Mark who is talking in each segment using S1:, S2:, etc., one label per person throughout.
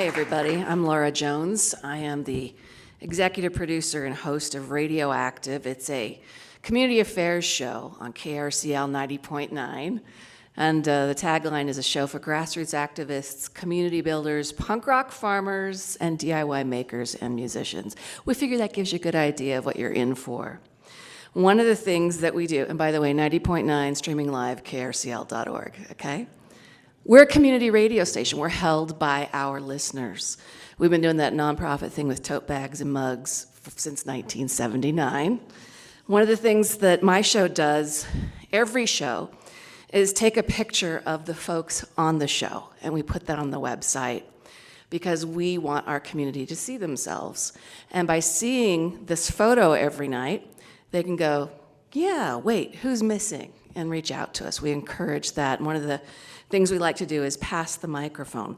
S1: Hi, everybody. I'm Lara Jones. I am the executive producer and host of RadioActive. It's a community affairs show on KRCL 90.9. And the tagline is a show for grassroots activists, community builders, punk rock farmers, and DIY makers and musicians. We figure that gives you a good idea of what you're in for. One of the things that we do, and by the way, 90.9, streaming live, krcl.org, okay? We're a community radio station. We're held by our listeners. We've been doing that nonprofit thing with tote bags and mugs since 1979. One of the things that my show does, every show, is take a picture of the folks on the show, and we put that on the website because we want our community to see themselves. And by seeing this photo every night, they can go, yeah, wait, who's missing? And reach out to us. We encourage that. And one of the things we like to do is pass the microphone.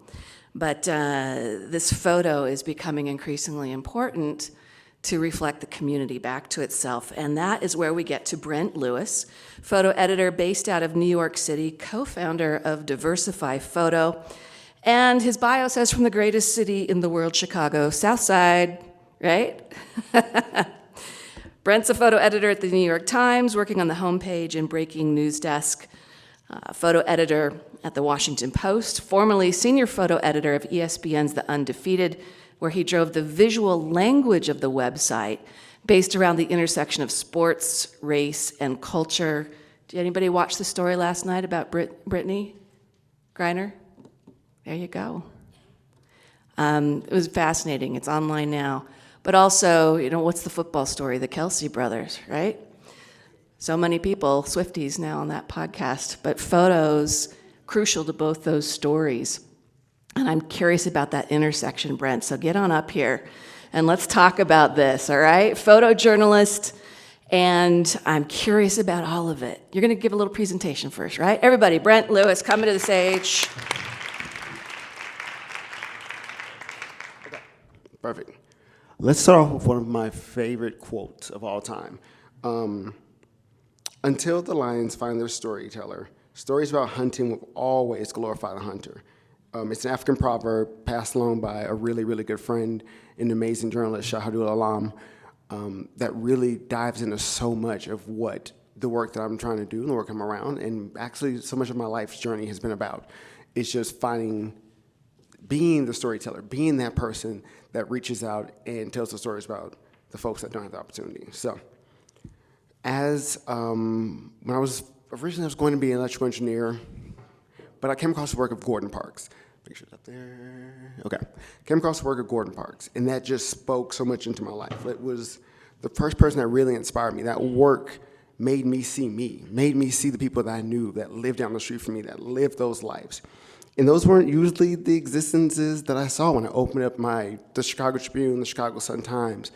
S1: But this photo is becoming increasingly important to reflect the community back to itself. And that is where we get to Brent Lewis, photo editor based out of New York City, co-founder of Diversify Photo. And his bio says from the greatest city in the world, Chicago, South Side, right? Brent's a photo editor at the New York Times, working on the homepage and breaking news desk, photo editor at the Washington Post, formerly senior photo editor of ESPN's The Undefeated, where he drove the visual language of the website based around the intersection of sports, race, and culture. Did anybody watch the story last night about Brittany Griner? There you go. It was fascinating. It's online now. But also, you know, what's the football story? The Kelsey brothers, right? So many people, Swifties now on that podcast, but photos, crucial to both those stories. And I'm curious about that intersection, Brent, so get on up here and let's talk about this, all right? Photojournalist, and I'm curious about all of it. You're gonna give a little presentation first, right? Everybody, Brent Lewis, coming to the stage.
S2: Okay. Perfect. Let's start off with one of my favorite quotes of all time. Until the lions find their storyteller, stories about hunting will always glorify the hunter. It's an African proverb passed along by a really, really good friend, an amazing journalist, Shahidul Alam, that really dives into so much of what the work that I'm trying to do and the work I'm around, and actually so much of my life's journey has been about. It's just being the storyteller, being that person that reaches out and tells the stories about the folks that don't have the opportunity. So, when I was going to be an electrical engineer, but I came across the work of Gordon Parks. Make sure it's up there. Okay. Came across the work of Gordon Parks, and that just spoke so much into my life. It was the first person that really inspired me. That work made me see the people that I knew that lived down the street from me, that lived those lives. And those weren't usually the existences that I saw when I opened up the Chicago Tribune, the Chicago Sun-Times,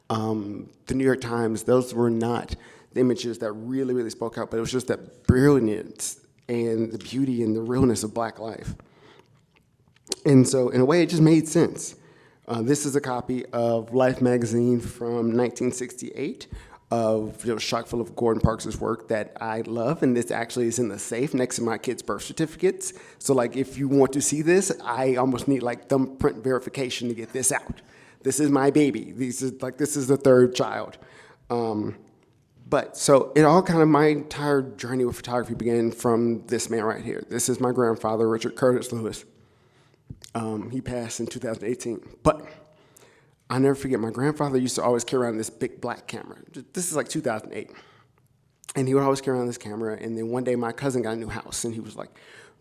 S2: the New York Times. Those were not the images that really, really spoke out, but it was just that brilliance and the beauty and the realness of Black life. And so, in a way, it just made sense. This is a copy of Life magazine from 1968. Chock full of Gordon Parks' work that I love, and this actually is in the safe next to my kids' birth certificates. So like if you want to see this, I almost need like thumbprint verification to get this out. This is my baby. This is the third child. But so my entire journey with photography began from this man right here. This is my grandfather, Richard Curtis Lewis. He passed in 2018, but I'll never forget, my grandfather used to always carry around this big black camera. This is like 2008. And he would always carry around this camera, and then one day my cousin got a new house, and he was like,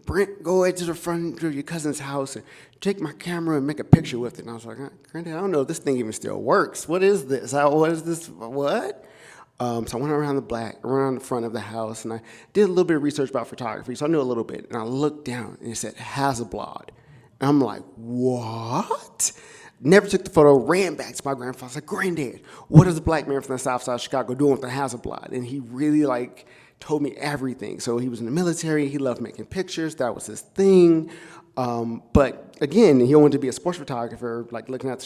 S2: Brent, go ahead to the front of your cousin's house and take my camera and make a picture with it. And I was like, Granddad, I don't know if this thing even still works. What is this? What is this? What? So I went around the front of the house, and I did a little bit of research about photography, so I knew a little bit. And I looked down, and it said Hasselblad. And I'm like, what? Never took the photo, ran back to my grandfather. I was like, Granddad, what is a black man from the south side of Chicago doing with the Hasselblad? And he really told me everything. So he was in the military, he loved making pictures, that was his thing. But again, he wanted to be a sports photographer, looking at the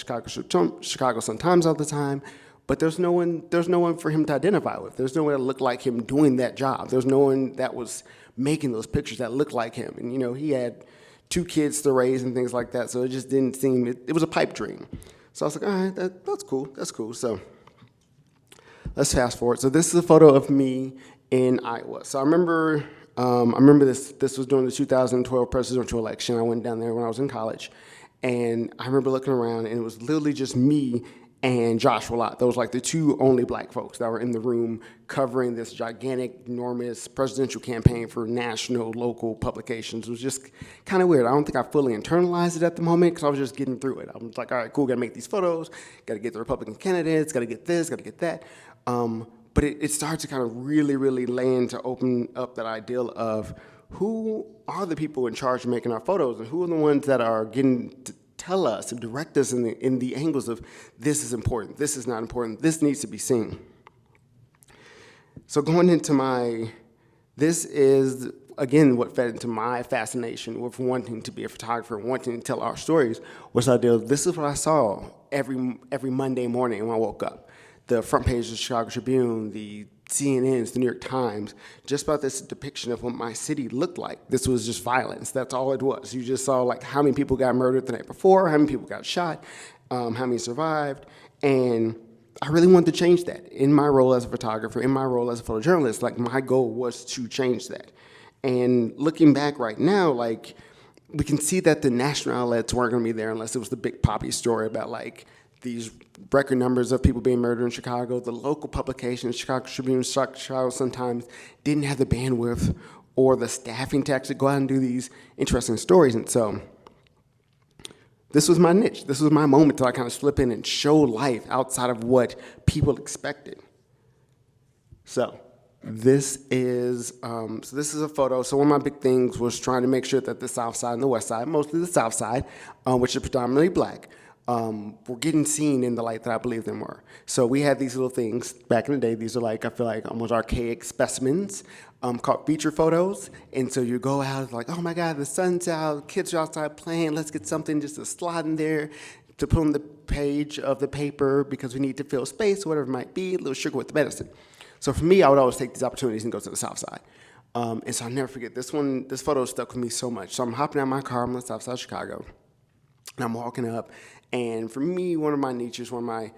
S2: Chicago Sun-Times all the time. But there's no one for him to identify with. There's no one that looked like him doing that job. There's no one that was making those pictures that looked like him. And he had 2 kids to raise and things like that. So it just didn't seem, it was a pipe dream. So I was like, all right, that's cool. So let's fast forward. So this is a photo of me in Iowa. So I remember this was during the 2012 presidential election. I went down there when I was in college. And I remember looking around, and it was literally just me and Joshua Lott. Those were like the 2 only black folks that were in the room covering this gigantic, enormous presidential campaign for national, local publications. It was just kind of weird. I don't think I fully internalized it at the moment because I was just getting through it. I was like, all right, cool, got to make these photos, got to get the Republican candidates, got to get this, got to get that. But it started to kind of really land to open up that ideal of who are the people in charge of making our photos, and who are the ones that are getting to tell us and direct us in the angles of this is important, this is not important, this needs to be seen. So going into this is, again, what fed into my fascination with wanting to be a photographer, wanting to tell our stories, was the idea of this is what I saw every Monday morning when I woke up. The front page of the Chicago Tribune, the CNNs, the New York Times, just about this depiction of what my city looked like. This was just violence. That's all it was. You just saw like how many people got murdered the night before, how many people got shot, how many survived, and I really wanted to change that. In my role as a photographer, in my role as a photojournalist, like my goal was to change that. And looking back right now, like we can see that the national outlets weren't gonna be there unless it was the big poppy story about like these record numbers of people being murdered in Chicago. The local publications, Chicago Tribune, Chicago Sun-Times, didn't have the bandwidth or the staffing to actually go out and do these interesting stories. And so this was my niche. This was my moment to like kind of slip in and show life outside of what people expected. So this is a photo. So one of my big things was trying to make sure that the South Side and the West Side, mostly the South Side, which is predominantly black, were getting seen in the light that I believe them were. So we had these little things back in the day. These are like, I feel like almost archaic specimens called feature photos. And so you go out like, oh my God, the sun's out, kids are outside playing, let's get something just to slot in there to put on the page of the paper because we need to fill space, whatever it might be, a little sugar with the medicine. So for me, I would always take these opportunities and go to the South Side. And so I'll never forget this photo stuck with me so much. So I'm hopping out of my car, I'm on the South Side of Chicago, and I'm walking up. And for me, one of my niches, one of my,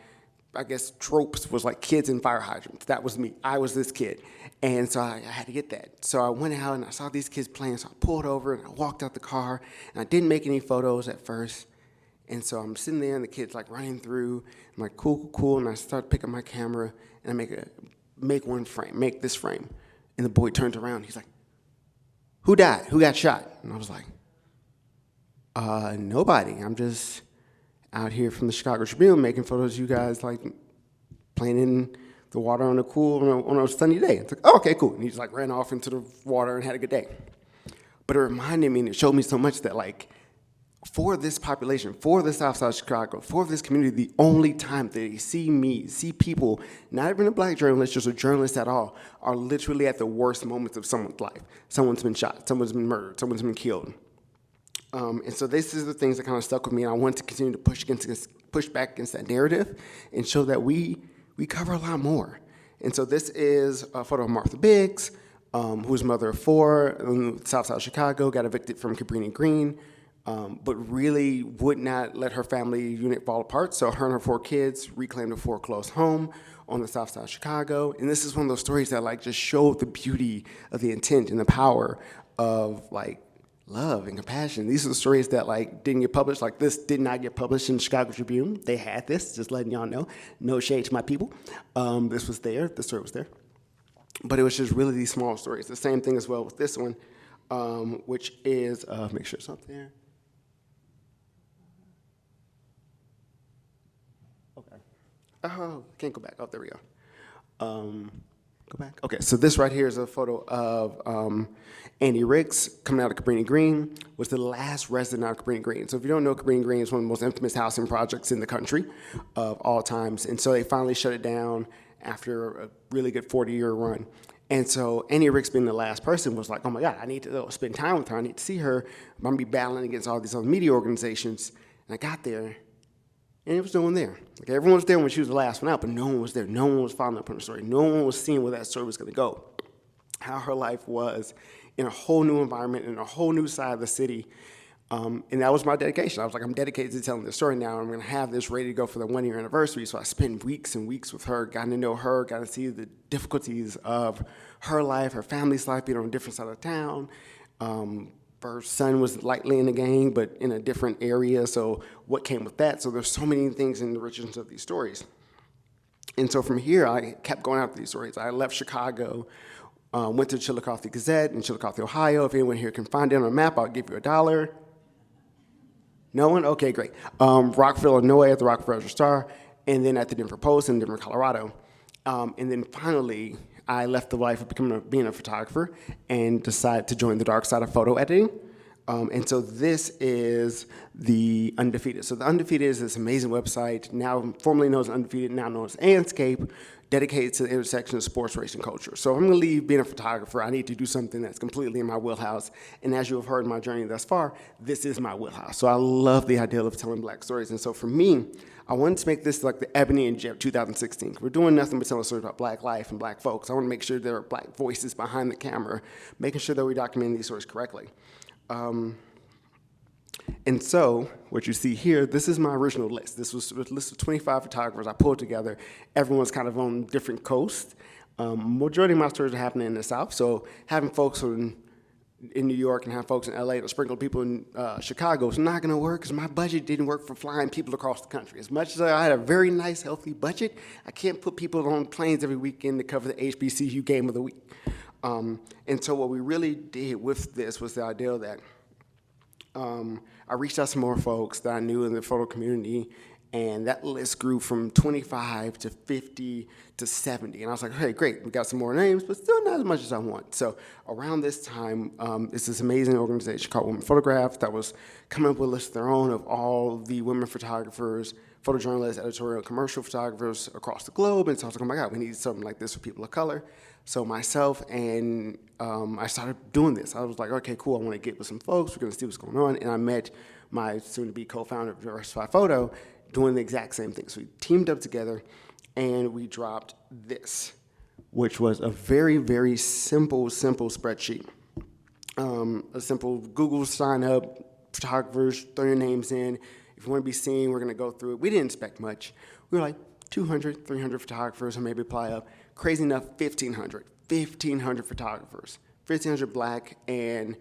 S2: I guess, tropes was like kids in fire hydrants. That was me. I was this kid. And so I had to get that. So I went out and I saw these kids playing. So I pulled over and I walked out the car. And I didn't make any photos at first. And so I'm sitting there and the kid's like running through. I'm like, cool. And I start picking up my camera and I make this frame. And the boy turns around. He's like, who died? Who got shot? And I was like, nobody. I'm just out here from the Chicago Tribune making photos of you guys like playing in the water on a sunny day. It's like, oh, okay, cool. And he just like ran off into the water and had a good day. But it reminded me and it showed me so much that like for this population, for the South Side of Chicago, for this community, the only time that they see people, not even a black journalist, just a journalist at all, are literally at the worst moments of someone's life. Someone's been shot, someone's been murdered, someone's been killed. And so this is the things that kind of stuck with me, and I wanted to continue to push back against that narrative and show that we cover a lot more. And so this is a photo of Martha Biggs, who was mother of 4 in the South Side of Chicago, got evicted from Cabrini Green, but really would not let her family unit fall apart. So her and her 4 kids reclaimed a foreclosed home on the South Side of Chicago. And this is one of those stories that like just showed the beauty of the intent and the power of like love and compassion. These are the stories that like didn't get published. Like this did not get published in the Chicago Tribune. They had this, just letting y'all know. No shade to my people. This was there, the story was there. But it was just really these small stories. The same thing as well with this one, which is, make sure it's up there. Okay. Oh, can't go back. Oh, there we go. Go back. Okay, so this right here is a photo of Andy Ricks coming out of Cabrini Green, was the last resident out of Cabrini Green. So if you don't know, Cabrini Green is one of the most infamous housing projects in the country of all times. And so they finally shut it down after a really good 40-year run. And so Andy Ricks being the last person was like, oh my God, I need to spend time with her. I need to see her. I'm gonna be battling against all these other media organizations. And I got there, and it was no one there. Like everyone was there when she was the last one out, but no one was there. No one was following up on the story. No one was seeing where that story was gonna go. How her life was in a whole new environment, in a whole new side of the city. And that was my dedication. I was like, I'm dedicated to telling this story now. I'm going to have this ready to go for the 1-year anniversary. So I spent weeks and weeks with her, got to know her, got to see the difficulties of her life, her family's life, being on a different side of town. Her son was lightly in the gang, but in a different area. So what came with that? So there's so many things in the richness of these stories. And so from here, I kept going after these stories. I left Chicago, went to Chillicothe Gazette in Chillicothe, Ohio. If anyone here can find it on a map, I'll give you $1. No one? Okay, great. Rockville, Illinois at the Rockville Register-Star, and then at the Denver Post in Denver, Colorado. And then finally, I left the life of being a photographer and decided to join the dark side of photo editing. And so this is the Undefeated. So the Undefeated is this amazing website, now formerly known as Undefeated, now known as Anscape, dedicated to the intersection of sports, race, and culture. So I'm gonna leave being a photographer. I need to do something that's completely in my wheelhouse. And as you have heard in my journey thus far, this is my wheelhouse. So I love the idea of telling Black stories. And so for me, I wanted to make this like the Ebony and Jet 2016. We're doing nothing but telling stories about Black life and Black folks. I want to make sure there are Black voices behind the camera, making sure that we document these stories correctly. And so, what you see here, this is my original list. This was a list of 25 photographers I pulled together. Everyone's kind of on different coasts. Majority of my stories are happening in the South, so having folks in New York and have folks in LA and sprinkle people in Chicago is not gonna work because my budget didn't work for flying people across the country. As much as I had a very nice, healthy budget, I can't put people on planes every weekend to cover the HBCU game of the week. And so what we really did with this was the idea that I reached out to more folks that I knew in the photo community, and that list grew from 25 to 50 to 70. And I was like, hey, great, we got some more names, but still not as much as I want. So around this time, it's this amazing organization called Women Photograph that was coming up with a list of their own of all the women photographers, photojournalists, editorial, commercial photographers across the globe. And so I was like, oh my God, we need something like this for people of color. So myself and I started doing this. I was like, okay, cool, I want to get with some folks. We're going to see what's going on. And I met my soon-to-be co-founder of Diversify Photo doing the exact same thing. So we teamed up together and we dropped this, which was a very, very simple spreadsheet. A simple Google sign up, photographers, throw your names in. If you want to be seen, we're going to go through it. We didn't expect much. We were like 200, 300 photographers who maybe apply up. Crazy enough, 1,500 photographers, 1,500 Black and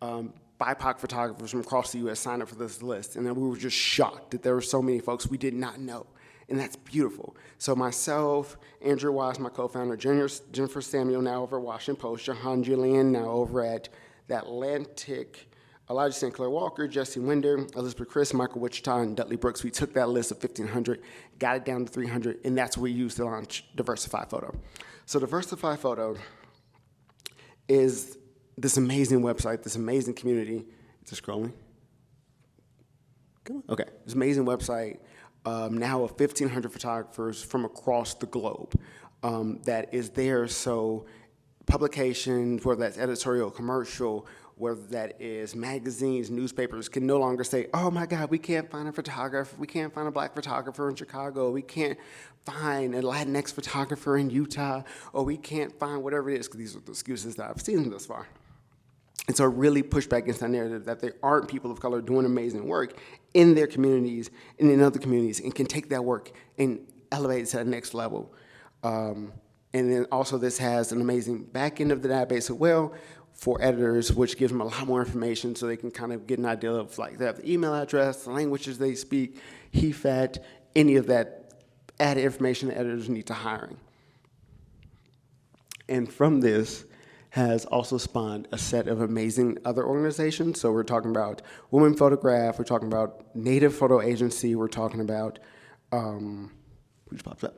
S2: BIPOC photographers from across the U.S. signed up for this list. And then we were just shocked that there were so many folks we did not know. And that's beautiful. So myself, Andrew Wise, my co-founder, Jennifer Samuel, now over at Washington Post, Jahan Julian, now over at The Atlantic, Elijah St. Clair Walker, Jesse Winder, Elizabeth Chris, Michael Wichita, and Dudley Brooks. We took that list of 1,500, got it down to 300, and that's what we used to launch Diversify Photo. So Diversify Photo is this amazing website, this amazing community. Is it scrolling? Come on. Okay, this amazing website, now of 1,500 photographers from across the globe that is there. So publications, whether that's editorial, commercial, whether that is magazines, newspapers, can no longer say, oh my God, we can't find a photographer, we can't find a Black photographer in Chicago, we can't find a Latinx photographer in Utah, or we can't find whatever it is, because these are the excuses that I've seen thus far. And so I really push back against that narrative that there aren't people of color doing amazing work in their communities and in other communities and can take that work and elevate it to the next level. And then also this has an amazing back end of the database as well for editors, which gives them a lot more information so they can kind of get an idea of like they have the email address, the languages they speak, HEFAT, any of that added information that editors need to hiring. And from this has also spawned a set of amazing other organizations. So we're talking about Women Photograph, we're talking about Native Photo Agency, we're talking about, which pops up?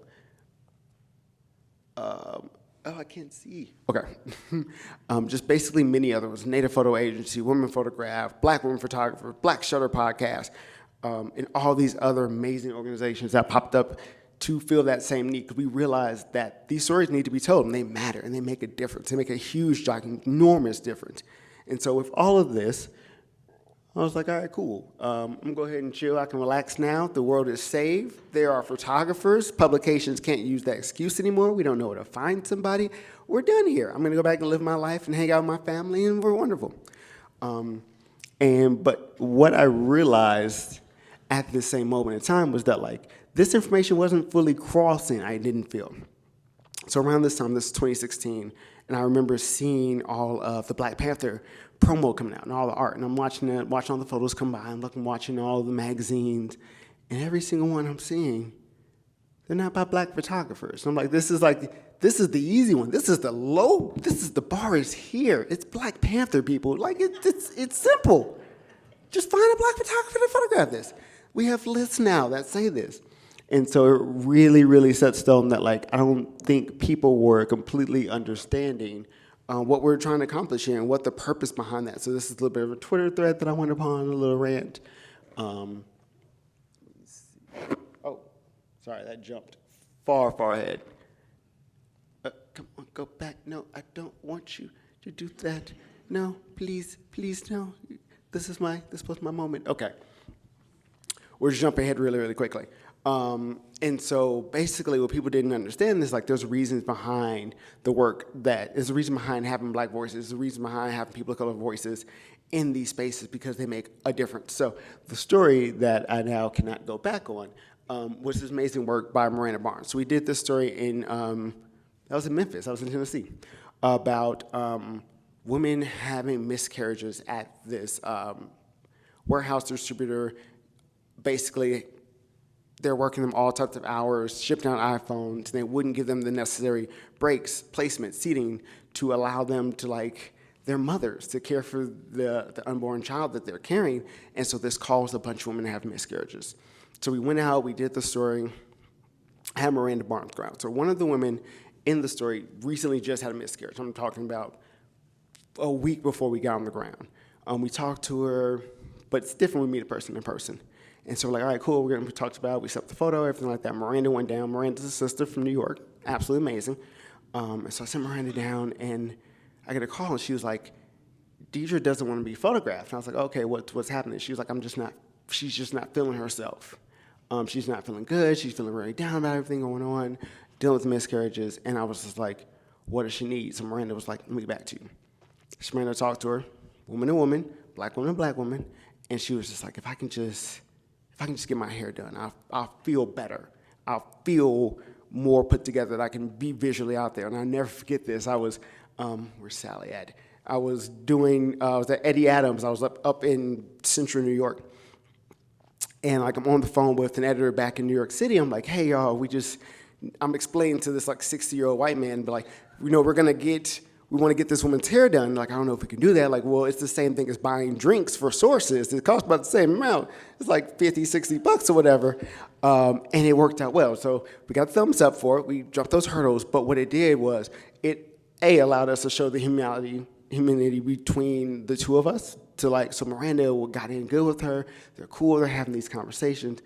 S2: Oh, I can't see. Okay. Just basically many others, Native Photo Agency, Women Photograph, Black Women Photographers, Black Shutter Podcast, and all these other amazing organizations that popped up to fill that same need, because we realized that these stories need to be told, and they matter, and they make a difference. They make a huge, enormous difference. And so with all of this, I was like, all right, cool. I'm gonna go ahead and chill. I can relax now. The world is saved. There are photographers. Publications can't use that excuse anymore. We don't know where to find somebody. We're done here. I'm gonna go back and live my life and hang out with my family, and we're wonderful. But what I realized at the same moment in time was that like this information wasn't fully crossing, I didn't feel. So around this time, this is 2016, and I remember seeing all of the Black Panther promo coming out and all the art, and I'm watching it, watching all the photos come by, and watching all the magazines, and every single one I'm seeing, they're not by Black photographers. And I'm like, this is the easy one. This is the bar is here. It's Black Panther people. Like, it's simple. Just find a Black photographer to photograph this. We have lists now that say this. And so it really, really set stone that like, I don't think people were completely understanding what we're trying to accomplish here and what the purpose behind that. So this is a little bit of a Twitter thread that I went upon, a little rant. Oh, sorry, that jumped far, far ahead. Come on, go back. No, I don't want you to do that. No, please, please, no. This was my moment. Okay. We're just jumping ahead really, really quickly. And so basically what people didn't understand is like there's reasons behind the work there's a reason behind having Black voices, there's a reason behind having people of color voices in these spaces because they make a difference. So the story that I now cannot go back on was this amazing work by Miranda Barnes. So we did this story that was in Memphis, I was in Tennessee, about women having miscarriages at this warehouse distributor. Basically, they're working them all types of hours, shipping out iPhones, and they wouldn't give them the necessary breaks, placement, seating to allow them to like their mothers to care for the unborn child that they're carrying. And so this caused a bunch of women to have miscarriages. So we went out, we did the story, had Miranda Barnes go out. So one of the women in the story recently just had a miscarriage. I'm talking about a week before we got on the ground. We talked to her, but it's different when we meet a person in person. And so we're like, all right, cool, we talked about it, we set up the photo, everything like that. Miranda went down. Miranda's a sister from New York, absolutely amazing. And so I sent Miranda down, and I get a call, and she was like, Deidre doesn't want to be photographed. And I was like, okay, what's happening? She was like, she's just not feeling herself. She's not feeling good, she's feeling really down about everything going on, dealing with miscarriages, and I was just like, what does she need? So Miranda was like, let me get back to you. So Miranda talked to her, woman to woman, black woman to black woman, and she was just like, if I can just get my hair done, I'll feel better. I'll feel more put together, that I can be visually out there. And I'll never forget this. I was, where's Sally at? I was at Eddie Adams. I was up in central New York. And like I'm on the phone with an editor back in New York City. I'm like, hey, y'all, I'm explaining to this like 60-year-old white man, but like, we want to get this woman's hair done. Like, I don't know if we can do that. Like, well, it's the same thing as buying drinks for sources. It costs about the same amount. It's like $50-$60 or whatever. And it worked out well. So we got thumbs up for it. We dropped those hurdles. But what it did was it allowed us to show the humanity between the two of us. So Miranda got in good with her. They're cool. They're having these conversations.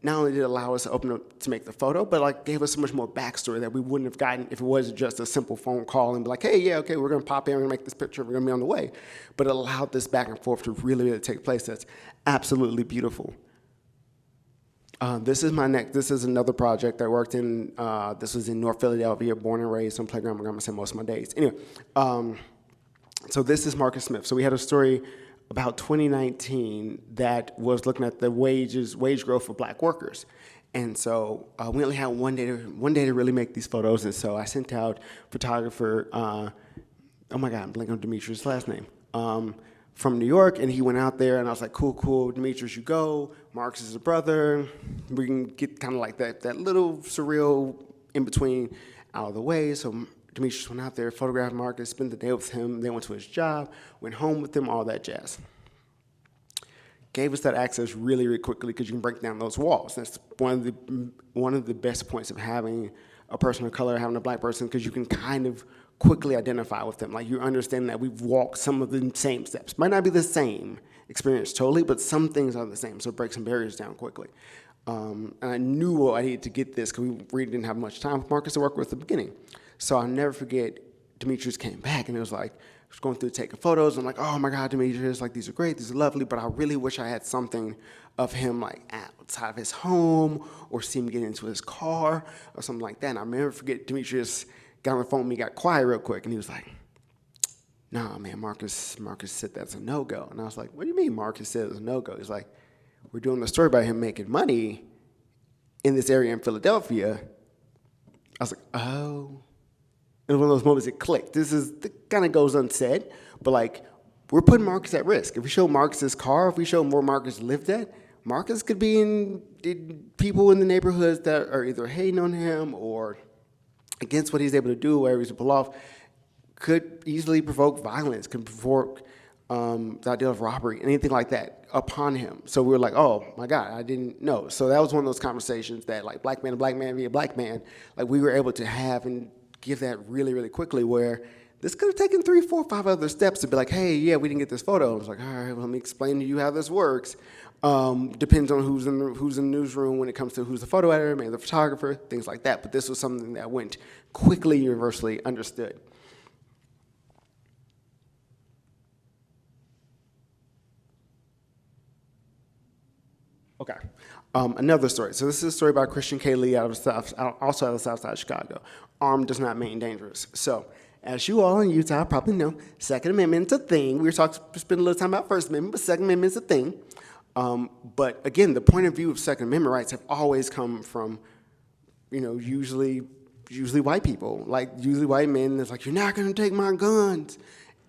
S2: Not only did it allow us to open up to make the photo, but like gave us so much more backstory that we wouldn't have gotten if it was just a simple phone call and be like, hey, yeah, okay, we're gonna pop in, we're gonna make this picture, we're gonna be on the way. But it allowed this back and forth to really, really take place. That's absolutely beautiful. This is another project I worked in. This was in North Philadelphia, born and raised on playground. I'm gonna spend most of my days. Anyway, so this is Marcus Smith. So we had a story about 2019 that was looking at the wage growth for black workers. And so we only had one day to really make these photos. And so I sent out photographer, oh my God, I'm blanking on Demetrius' last name, from New York, and he went out there, and I was like, cool, Demetrius, you go. Marcus is a brother. We can get kind of like that little surreal in between out of the way. So Demetrius went out there, photographed Marcus, spent the day with him, then went to his job, went home with him, all that jazz. Gave us that access really, really quickly because you can break down those walls. That's one of the best points of having a person of color, having a black person, because you can kind of quickly identify with them. Like you understand that we've walked some of the same steps. Might not be the same experience totally, but some things are the same, so it breaks some barriers down quickly. And I knew I needed to get this because we really didn't have much time with Marcus to work with at the beginning. So I'll never forget, Demetrius came back and it was like, I was going through taking photos. I'm like, oh my God, Demetrius, like these are great, these are lovely, but I really wish I had something of him like outside of his home or see him get into his car or something like that. And I'll never forget, Demetrius got on the phone with me, got quiet real quick, and he was like, nah, man, Marcus said that's a no-go. And I was like, what do you mean Marcus said it's a no-go? He's like, we're doing a story about him making money in this area in Philadelphia. I was like, oh. It was one of those moments it clicked. It kind of goes unsaid, but like, we're putting Marcus at risk. If we show Marcus's car, if we show where Marcus lived at, Marcus could be in people in the neighborhoods that are either hating on him or against what he's able to do, wherever he's pull off, could easily provoke violence, could provoke the idea of robbery, anything like that upon him. So we were like, oh my God, I didn't know. So that was one of those conversations that like black man to black man via black man, like we were able to have and give that really, really quickly, where this could have taken 3, 4, 5 other steps to be like, hey, yeah, we didn't get this photo. I was like, all right, well, let me explain to you how this works. Depends on who's in the newsroom when it comes to who's the photo editor, maybe the photographer, things like that. But this was something that went quickly, universally understood. Okay. Another story. So this is a story about Christian K. Lee also out of the South Side of Chicago. Armed does not mean dangerous. So as you all in Utah probably know, Second Amendment's a thing. We were spend a little time about First Amendment, but Second Amendment's a thing. But again, the point of view of Second Amendment rights have always come from, usually white people, like usually white men. That's like, you're not going to take my guns.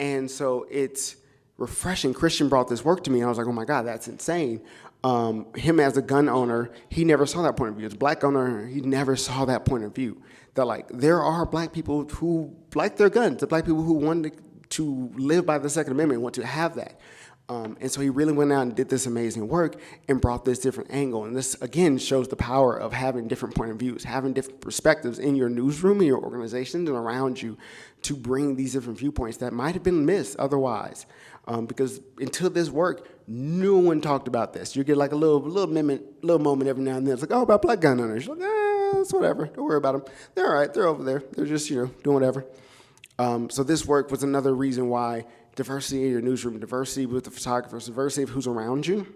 S2: And so it's refreshing. Christian brought this work to me, and I was like, oh my God, that's insane. Him as a gun owner, he never saw that point of view. As a black owner, he never saw that point of view. That like, there are black people who like their guns, the black people who wanted to live by the Second Amendment, want to have that. And so he really went out and did this amazing work and brought this different angle. And this, again, shows the power of having different point of views, having different perspectives in your newsroom, in your organization, and around you to bring these different viewpoints that might have been missed otherwise. Because until this work, no one talked about this. You get like a little moment every now and then. It's like, oh, about black gun owners. You're like, it's whatever. Don't worry about them. They're all right. They're over there. They're just, doing whatever. So this work was another reason why diversity in your newsroom, diversity with the photographers, diversity of who's around you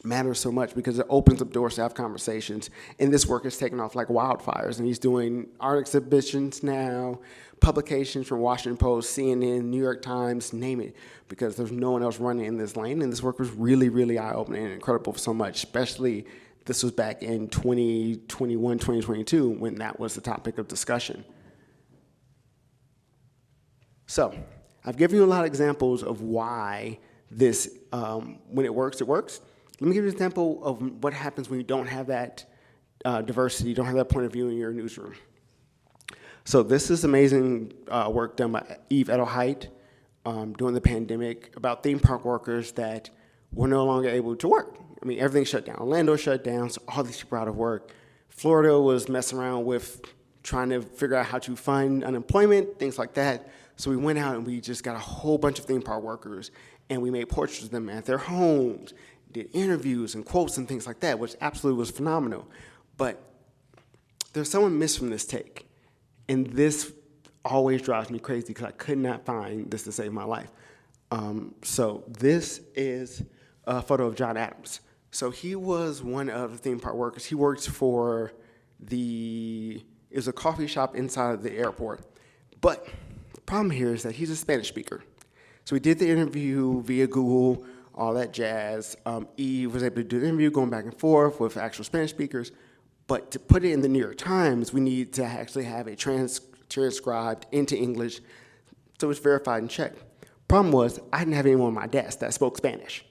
S2: matters so much, because it opens up doors to have conversations. And this work is taking off like wildfires. And he's doing art exhibitions now, publications from Washington Post, CNN, New York Times, name it, because there's no one else running in this lane. And this work was really, really eye-opening and incredible for so much, especially this was back in 2021, 2022, when that was the topic of discussion. So I've given you a lot of examples of why this, when it works, it works. Let me give you an example of what happens when you don't have that diversity, you don't have that point of view in your newsroom. So this is amazing work done by Eve Edelheit during the pandemic about theme park workers that were no longer able to work. I mean, everything shut down. Orlando shut down, so all these people are out of work. Florida was messing around with trying to figure out how to fund unemployment, things like that. So we went out and we just got a whole bunch of theme park workers, and we made portraits of them at their homes, did interviews and quotes and things like that, which absolutely was phenomenal. But there's someone missed from this take, and this always drives me crazy because I could not find this to save my life. So this is a photo of John Adams. So he was one of the theme park workers. He worked for it was a coffee shop inside of the airport. But the problem here is that he's a Spanish speaker. So we did the interview via Google, all that jazz. Eve was able to do the interview going back and forth with actual Spanish speakers. But to put it in the New York Times, we need to actually have it transcribed into English so it's verified and checked. Problem was, I didn't have anyone on my desk that spoke Spanish.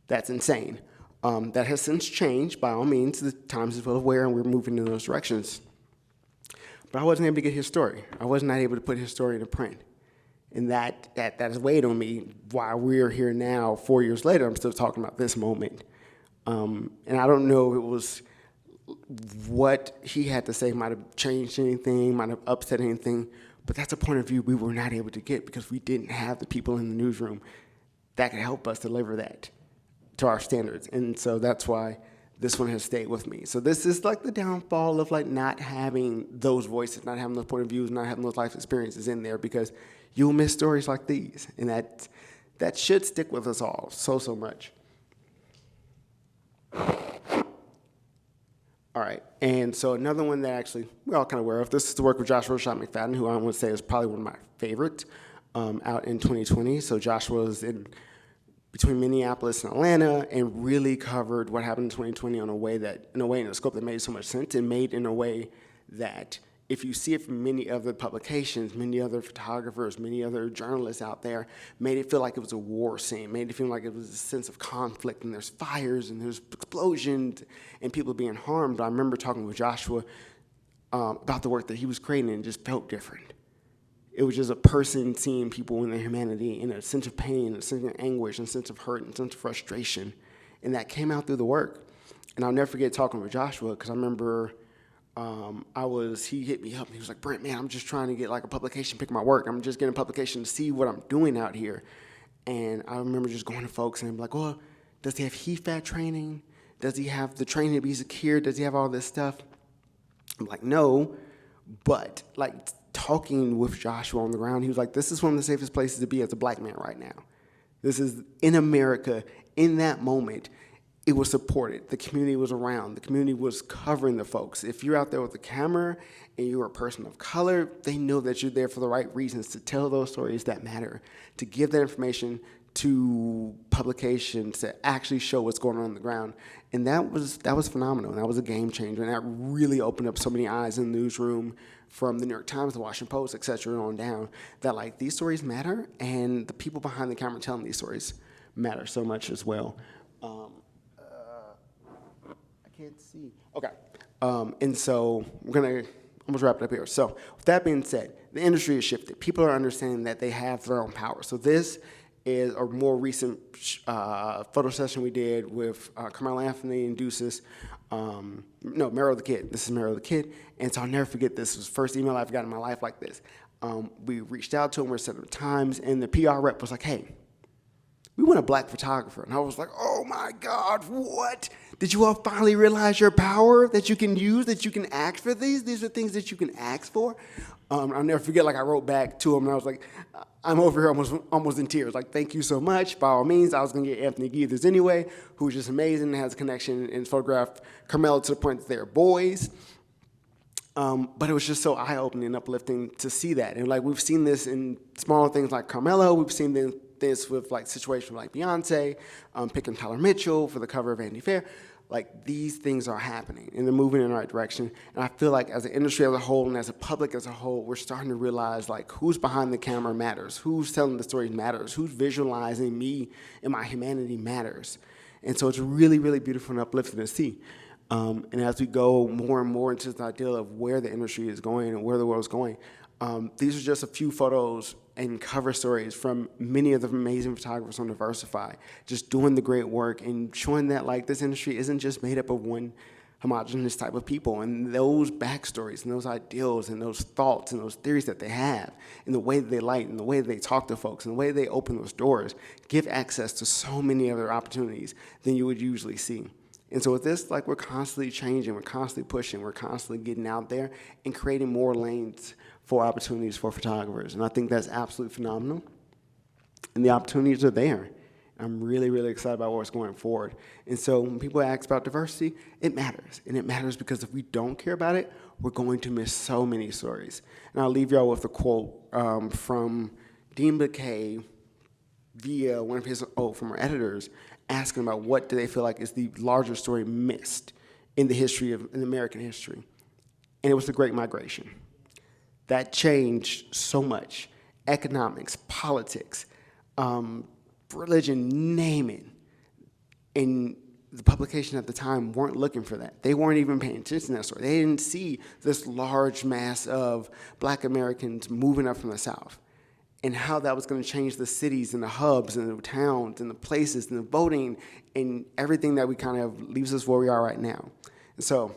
S2: That's insane. That has since changed, by all means. The Times is well aware, and we're moving in those directions. But I wasn't able to get his story. I was not able to put his story into print. And that has weighed on me while we're here now, 4 years later. I'm still talking about this moment. And I don't know if it was what he had to say might have changed anything, might have upset anything, but that's a point of view we were not able to get because we didn't have the people in the newsroom that could help us deliver that to our standards. And so that's why this one has stayed with me. So this is like the downfall of like not having those voices, not having those point of views, not having those life experiences in there, because you'll miss stories like these. And that should stick with us all so much. All right, and so another one that actually we're all kind of aware of, this is the work of Joshua Rashad McFadden, who I would say is probably one of my favorites. out in 2020. So Joshua was in between Minneapolis and Atlanta and really covered what happened in 2020 in a scope that made so much sense, and made in a way that if you see it from many other publications, many other photographers, many other journalists out there, made it feel like it was a war scene, made it feel like it was a sense of conflict, and there's fires and there's explosions and people being harmed. But I remember talking with Joshua about the work that he was creating, and it just felt different. It was just a person seeing people in their humanity, in a sense of pain, a sense of anguish, a sense of hurt, and a sense of frustration. And that came out through the work. And I'll never forget talking with Joshua, because I remember he hit me up, and he was like, Brent, man, I'm just trying to get like a publication, pick my work. I'm just getting a publication to see what I'm doing out here. And I remember just going to folks and be like, well, does he have HEFAT training? Does he have the training to be secure? Does he have all this stuff? I'm like, no, but like talking with Joshua on the ground, he was like, this is one of the safest places to be as a black man right now. This is in America. In that moment, it was supported. The community was around. The community was covering the folks. If you're out there with a camera and you're a person of color, they know that you're there for the right reasons, to tell those stories that matter, to give that information to publications, to actually show what's going on the ground. And that was phenomenal. And that was a game changer. And that really opened up so many eyes in the newsroom, from the New York Times, the Washington Post, et cetera, on down, that like these stories matter, and the people behind the camera telling these stories matter so much as well. I can't see. Okay. And so we're going to almost wrap it up here. So with that being said, the industry has shifted. People are understanding that they have their own power. So this is a more recent photo session we did with Carmelo Anthony and Deuces. Mero the Kid. This is Mero the Kid. And so I'll never forget this. It was the first email I've got in my life like this. We reached out to him, we're setting up times, and the PR rep was like, hey, we want a black photographer. And I was like, oh my God, what? Did you all finally realize your power that you can use, that you can ask for these? These are things that you can ask for. I'll never forget, like I wrote back to him and I was like, I'm over here almost in tears. Like, thank you so much. By all means, I was gonna get Anthony Geethers anyway, who's just amazing and has a connection and photographed Carmelo to the point that they're boys. But it was just so eye-opening and uplifting to see that. And like, we've seen this in smaller things like Carmelo. We've seen this with like situations like Beyonce, picking Tyler Mitchell for the cover of Vanity Fair. Like, these things are happening and they're moving in the right direction. And I feel like as an industry as a whole and as a public as a whole, we're starting to realize like who's behind the camera matters, who's telling the stories matters, who's visualizing me and my humanity matters. And so it's really, really beautiful and uplifting to see. And as we go more and more into the idea of where the industry is going and where the world's going, these are just a few photos and cover stories from many of the amazing photographers on Diversify, just doing the great work and showing that like this industry isn't just made up of one homogenous type of people, and those backstories and those ideals and those thoughts and those theories that they have, and the way that they light and the way that they talk to folks and the way they open those doors give access to so many other opportunities than you would usually see. And so with this, like, we're constantly changing, we're constantly pushing, we're constantly getting out there and creating more lanes for opportunities for photographers. And I think that's absolutely phenomenal. And the opportunities are there. I'm really, really excited about what's going forward. And so when people ask about diversity, it matters. And it matters because if we don't care about it, we're going to miss so many stories. And I'll leave y'all with a quote from Dean McKay via one of his, from our editors, asking about what do they feel like is the larger story missed in the history of, in American history. And it was the Great Migration. That changed so much. Economics, politics, religion, name it. And the publication at the time weren't looking for that. They weren't even paying attention to that story. They didn't see this large mass of black Americans moving up from the South and how that was going to change the cities and the hubs and the towns and the places and the voting and everything that we kind of leaves us where we are right now. And so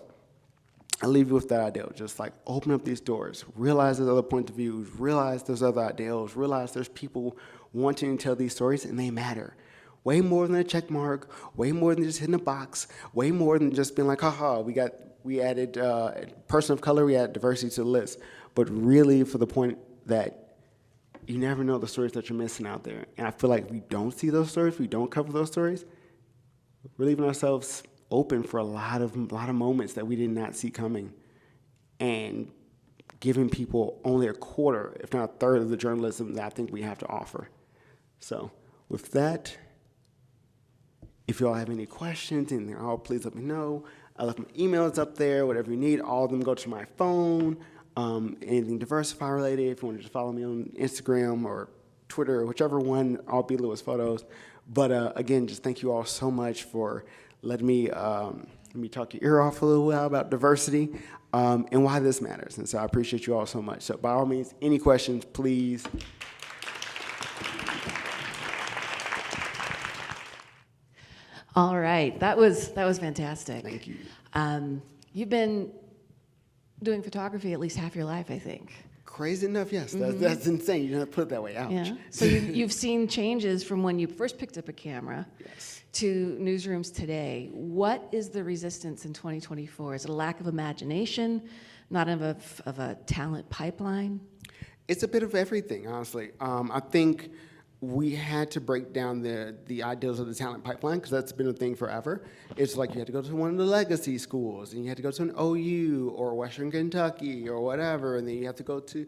S2: I leave you with that idea, just like open up these doors, realize there's other points of views, realize there's other ideals, realize there's people wanting to tell these stories and they matter. Way more than a check mark, way more than just hitting a box, way more than just being like, haha, we added person of color, we added diversity to the list. But really for the point that you never know the stories that you're missing out there. And I feel like if we don't see those stories, we don't cover those stories, we're leaving ourselves open for a lot of moments that we did not see coming. And giving people only a quarter, if not a third, of the journalism that I think we have to offer. So with that, if you all have any questions, anything at all, please let me know. I left my emails up there, whatever you need. All of them go to my phone. Anything Diversify related, if you want to just follow me on Instagram or Twitter, whichever one, I'll be Lewis Photos. But again, just thank you all so much for letting me talk your ear off a little while about diversity and why this matters. And so I appreciate you all so much. So by all means, any questions, please.
S1: All right, that was fantastic.
S2: Thank you.
S1: You've been doing photography at least half your life, I think.
S2: Crazy enough, yes. That's insane. You don't have to put it that way. Ouch.
S1: Yeah. So you've seen changes from when you first picked up a camera to newsrooms today. What is the resistance in 2024? Is it a lack of imagination, not of a talent pipeline?
S2: It's a bit of everything, honestly. I think we had to break down the ideals of the talent pipeline, because that's been a thing forever. It's like you had to go to one of the legacy schools, and you had to go to an OU or Western Kentucky or whatever, and then you have to go to,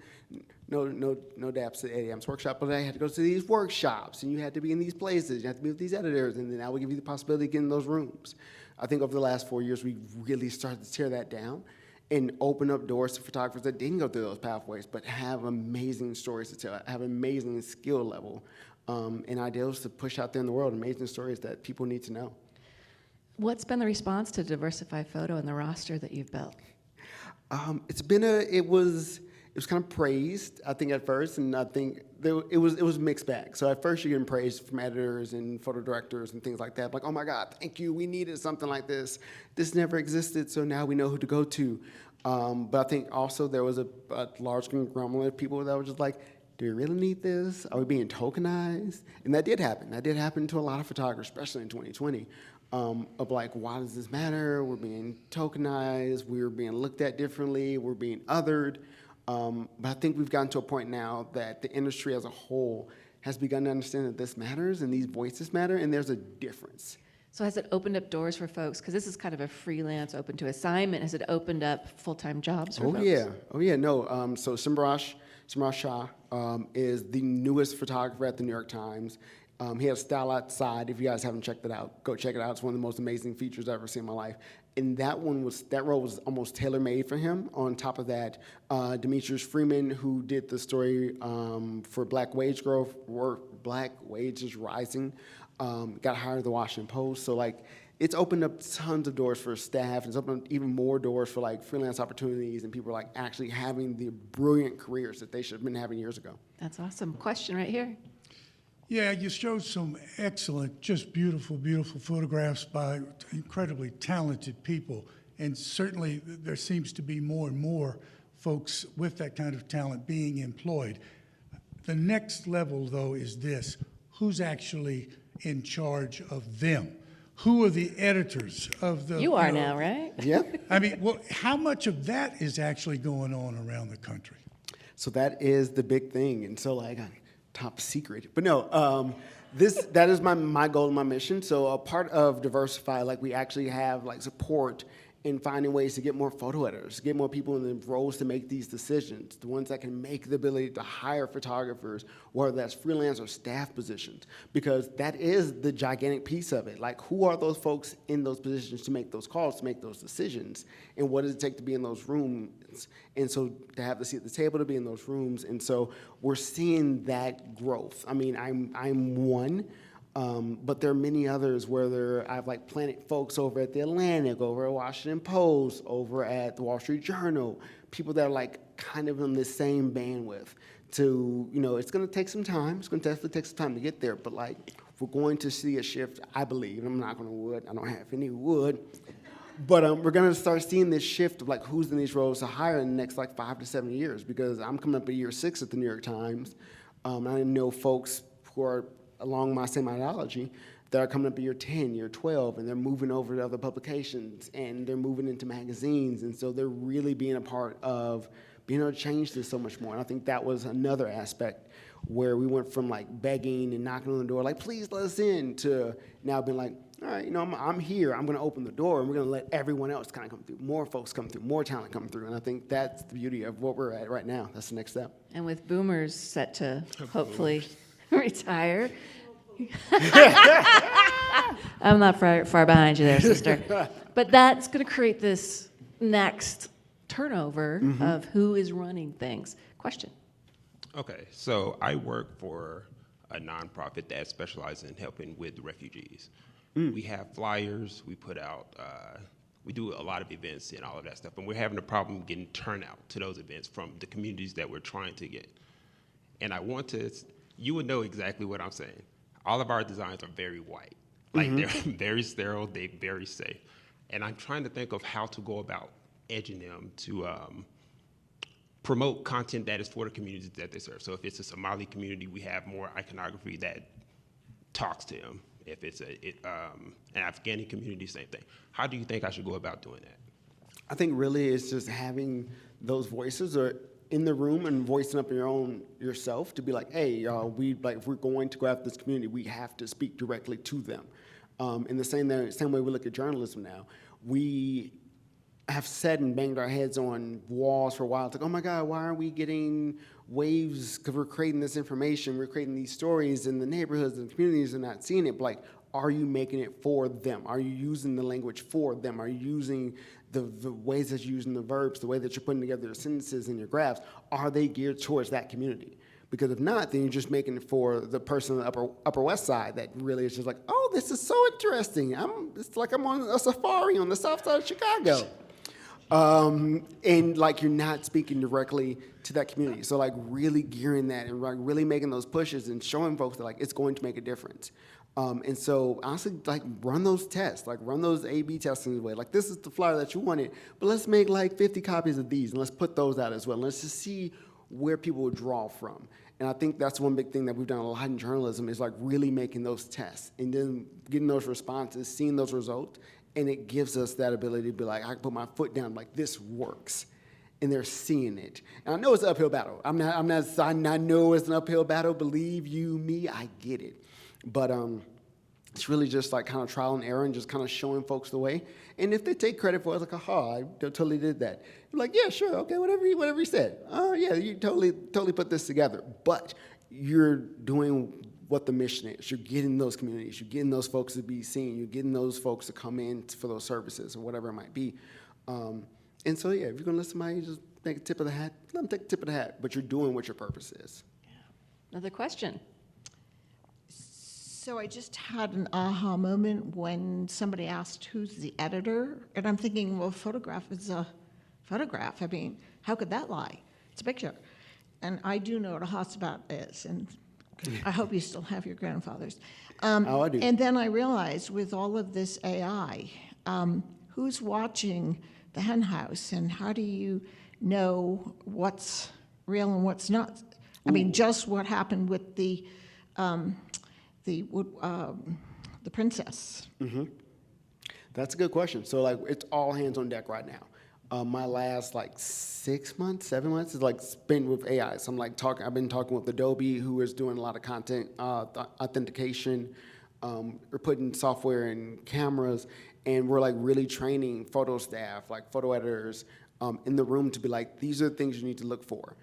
S2: no daps at 8 a.m.'s workshop, but I had to go to these workshops, and you had to be in these places, you had to be with these editors, and then that would give you the possibility of getting in those rooms. I think over the last 4 years, we really started to tear that down and open up doors to photographers that didn't go through those pathways, but have amazing stories to tell, have amazing skill level, and ideals to push out there in the world, amazing stories that people need to know.
S1: What's been the response to Diversify Photo and the roster that you've built?
S2: It was kind of praised, I think, at first, and I think it was a mixed bag. So at first you're getting praised from editors and photo directors and things like that, like, oh my God, thank you, we needed something like this. This never existed, so now we know who to go to. But I think also there was a large conglomerate of people that were just like, do we really need this? Are we being tokenized? And that did happen. That did happen to a lot of photographers, especially in 2020, of like, why does this matter? We're being tokenized. We're being looked at differently. We're being othered. But I think we've gotten to a point now that the industry as a whole has begun to understand that this matters and these voices matter, and there's a difference.
S1: So has it opened up doors for folks? Because this is kind of a freelance, open to assignment. Has it opened up full-time jobs for folks?
S2: Oh yeah, no. So Simraj Shah is the newest photographer at the New York Times. He has Style Outside. If you guys haven't checked it out, go check it out. It's one of the most amazing features I've ever seen in my life. And that role was almost tailor-made for him. On top of that, Demetrius Freeman, who did the story for Black Wages Rising, got hired at the Washington Post. So like, it's opened up tons of doors for staff, and it's opened up even more doors for like freelance opportunities and people like actually having the brilliant careers that they should have been having years ago.
S1: That's awesome. Question right here.
S3: Yeah, you showed some excellent, just beautiful, beautiful photographs by incredibly talented people. And certainly there seems to be more and more folks with that kind of talent being employed. The next level, though, is this. Who's actually in charge of them? Who are the editors of the...
S1: You are now, right?
S2: Yeah.
S3: I mean, well, how much of that is actually going on around the country?
S2: So that is the big thing. And so like, top secret. But no, that is my goal and my mission. So a part of Diversify, like we actually have like support in finding ways to get more photo editors, get more people in the roles to make these decisions, the ones that can make the ability to hire photographers, whether that's freelance or staff positions, because that is the gigantic piece of it. Like, who are those folks in those positions to make those calls, to make those decisions, and what does it take to be in those rooms? And so to have the seat at the table, to be in those rooms, and so we're seeing that growth. I mean, I'm one. But there are many others where I've like planted folks over at the Atlantic, over at Washington Post, over at the Wall Street Journal, people that are like kind of in the same bandwidth to, it's going to take some time. It's going to definitely take some time to get there. But like, we're going to see a shift, I believe. I'm not going to wood. I don't have any wood. But we're going to start seeing this shift of like who's in these roles to hire in the next like 5 to 7 years, because I'm coming up at year 6 at the New York Times. I know folks who are along my same ideology that are coming up to year 10, year 12, and they're moving over to other publications, and they're moving into magazines, and so they're really being a part of being able to change this so much more. And I think that was another aspect where we went from like begging and knocking on the door, like, please let us in, to now being like, all right, I'm here. I'm going to open the door, and we're going to let everyone else kind of come through. More folks come through, more talent come through, and I think that's the beauty of what we're at right now. That's the next step.
S1: And with boomers set to hopefully retire. I'm not far behind you there, sister. But that's going to create this next turnover of who is running things. Question.
S4: Okay, so I work for a nonprofit that specializes in helping with refugees. We have flyers, we put out, we do a lot of events and all of that stuff, and we're having a problem getting turnout to those events from the communities that we're trying to get. And I want to, you would know exactly what I'm saying. All of our designs are very white. Like they're very sterile, they're very safe. And I'm trying to think of how to go about edging them to promote content that is for the communities that they serve. So if it's a Somali community, we have more iconography that talks to them. If it's an Afghani community, same thing. How do you think I should go about doing that?
S2: I think really it's just having those voices or in the room and voicing up yourself to be like, hey, y'all, if we're going to go after this community, we have to speak directly to them. In the same way we look at journalism now, we have said and banged our heads on walls for a while. It's like, oh my God, why aren't we getting waves? Because we're creating this information, we're creating these stories in the neighborhoods and the communities and not seeing it. But like, are you making it for them? Are you using the language for them? Are you using the ways that you're using the verbs, the way that you're putting together your sentences and your graphs? Are they geared towards that community? Because if not, then you're just making it for the person on the Upper West Side that really is just like, oh, this is so interesting. It's like I'm on a safari on the south side of Chicago. And like you're not speaking directly to that community. So like really gearing that and like really making those pushes and showing folks that like it's going to make a difference. And so honestly, like run those tests, like run those A/B testing away. Like this is the flyer that you wanted, but let's make like 50 copies of these and let's put those out as well. Let's just see where people will draw from. And I think that's one big thing that we've done a lot in journalism is like really making those tests and then getting those responses, seeing those results. And it gives us that ability to be like, I can put my foot down, like this works, and they're seeing it. And I know it's an uphill battle. I know it's an uphill battle. Believe you me, I get it. But it's really just like kind of trial and error and just kind of showing folks the way. And if they take credit for it, it's like, aha, I totally did that. You're like, yeah, sure, okay, whatever you said. Oh yeah, you totally put this together. But you're doing what the mission is. You're getting those communities, you're getting those folks to be seen, you're getting those folks to come in for those services or whatever it might be. And so, yeah, if you're gonna let somebody just take a tip of the hat, let them take a tip of the hat, but you're doing what your purpose is.
S1: Yeah. Another question.
S5: So I just had an aha moment when somebody asked who's the editor, and I'm thinking, well, photograph is a photograph. I mean, how could that lie? It's a picture. And I do know what a hotspot is, and I hope you still have your grandfathers.
S2: Oh, I do.
S5: And then I realized with all of this AI, who's watching the hen house, and how do you know what's real and what's not? I mean, just what happened with the princess.
S2: Mm-hmm. That's a good question. So like, it's all hands on deck right now. My last like 7 months is like spent with AI. So I've been talking with Adobe, who is doing a lot of content authentication. We're putting software in cameras, and we're like really training photo staff, like photo editors, in the room to be like, these are the things you need to look for.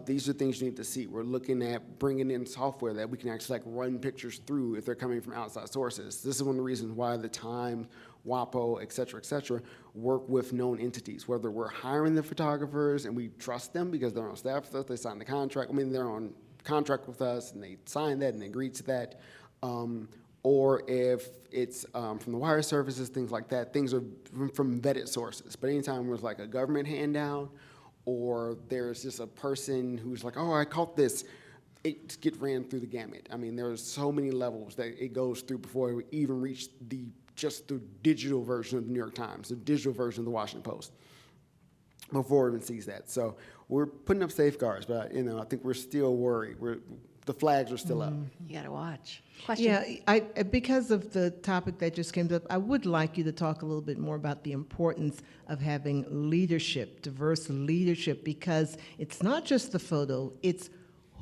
S2: These are things you need to see. We're looking at bringing in software that we can actually like run pictures through if they're coming from outside sources. This is one of the reasons why the Times, WAPO, et cetera, work with known entities, whether we're hiring the photographers and we trust them because they're on staff with us, they signed the contract. I mean, they're on contract with us and they signed that and they agreed to that. Or if it's from the wire services, things like that, things are from vetted sources. But anytime there's like a government handout or there's just a person who's like, oh, I caught this, it gets ran through the gamut. I mean, there's so many levels that it goes through before we even reach just the digital version of the New York Times, the digital version of the Washington Post, before it even sees that. So we're putting up safeguards, but I think we're still worried. The flags are still up.
S1: You got to watch. Question.
S6: Yeah, because of the topic that just came up, I would like you to talk a little bit more about the importance of having leadership, diverse leadership, because it's not just the photo, it's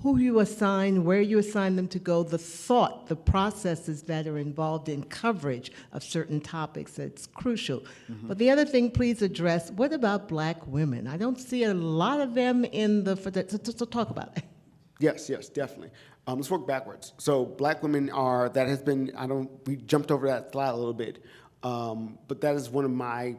S6: who you assign, where you assign them to go, the thought, the processes that are involved in coverage of certain topics. It's crucial. But the other thing, please address, what about Black women? I don't see a lot of them in the, so talk about it.
S2: Yes, definitely. Let's work backwards. So Black women are, that has been, we jumped over that slide a little bit, but that is one of my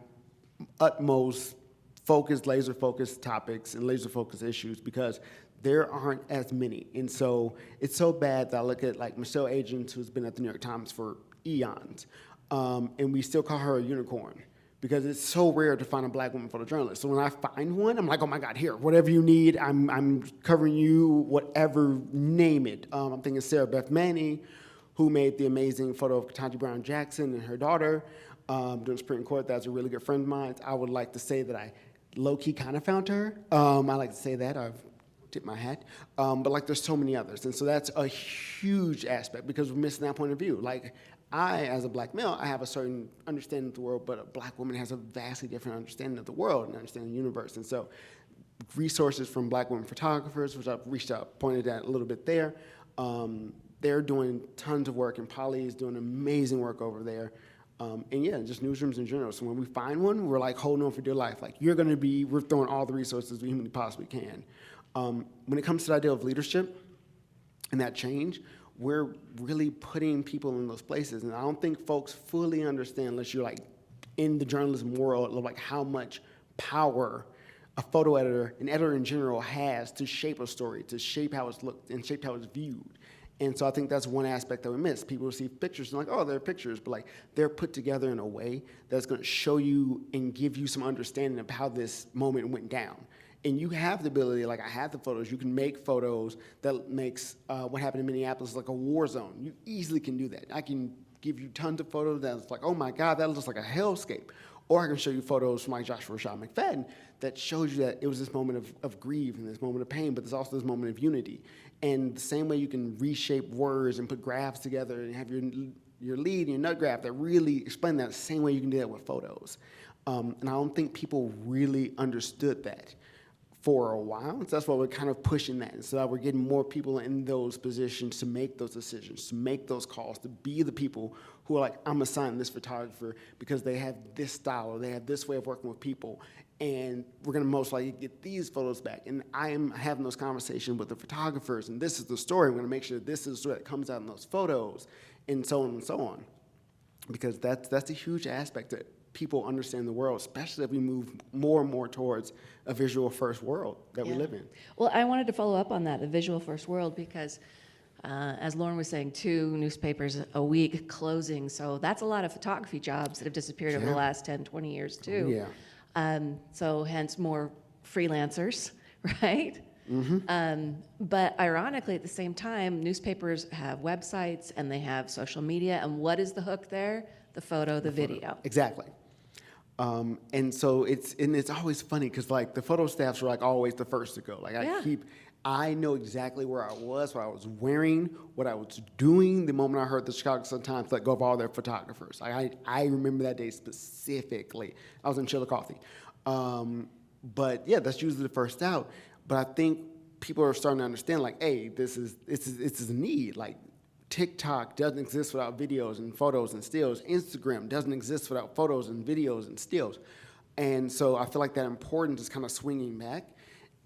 S2: utmost focused, laser-focused topics and laser-focused issues, because there aren't as many. And so it's so bad that I look at like Michelle Agents, who's been at the New York Times for eons, and we still call her a unicorn, because it's so rare to find a Black woman photojournalist. So when I find one, I'm like, oh my God, here, whatever you need, I'm covering you, whatever, name it. I'm thinking Sarah Beth Manning, who made the amazing photo of Ketanji Brown Jackson and her daughter during Supreme Court. That's a really good friend of mine. I would like to say that I low-key kind of found her. I like to say that. I've tip my hat, but like there's so many others, and so that's a huge aspect, because we're missing that point of view. Like I, as a Black male, I have a certain understanding of the world, but a Black woman has a vastly different understanding of the world and understanding the universe. And so resources from Black women photographers, which I've reached out, pointed at a little bit there, they're doing tons of work, and Polly is doing amazing work over there. And yeah, just newsrooms in general. So when we find one, we're like holding on for dear life. Like we're throwing all the resources we humanly possibly can. When it comes to the idea of leadership and that change, we're really putting people in those places. And I don't think folks fully understand, unless you're like in the journalism world, of like how much power a photo editor, an editor in general, has to shape a story, to shape how it's looked and shape how it's viewed. And so I think that's one aspect that we miss. People see pictures and like, oh, they're pictures, but like they're put together in a way that's going to show you and give you some understanding of how this moment went down. And you have the ability, like I have the photos, you can make photos that makes what happened in Minneapolis like a war zone. You easily can do that. I can give you tons of photos that's like, oh my God, that looks like a hellscape. Or I can show you photos from like Joshua Rashad McFadden that shows you that it was this moment of grief and this moment of pain, but there's also this moment of unity. And the same way you can reshape words and put graphs together and have your lead and your nut graph that really explain that, the same way you can do that with photos. And I don't think people really understood that for a while. So that's why we're kind of pushing that. And so that we're getting more people in those positions to make those decisions, to make those calls, to be the people who are like, I'm assigning this photographer because they have this style or they have this way of working with people. And we're going to most likely get these photos back. And I am having those conversations with the photographers, and this is the story. We're going to make sure this is the story that comes out in those photos, and so on and so on. Because that's a huge aspect that people understand the world, especially if we move more and more towards a visual-first world that we live in.
S1: Well, I wanted to follow up on that, a visual-first world, because as Lauren was saying, 2 newspapers a week closing, so that's a lot of photography jobs that have disappeared over the last 10, 20 years, too.
S2: Yeah.
S1: So hence more freelancers, right? But ironically, at the same time, newspapers have websites and they have social media, and what is the hook there? The photo, the video.
S2: Exactly. And so it's always funny because like the photo staffs are like always the first to go. Like I know exactly where I was, what I was wearing, what I was doing the moment I heard the Chicago Sun-Times let go of all their photographers. I remember that day specifically. I was in Chillicothe. But yeah, that's usually the first out. But I think people are starting to understand like, hey, this is a need. Like TikTok doesn't exist without videos and photos and stills. Instagram doesn't exist without photos and videos and stills. And so I feel like that importance is kind of swinging back.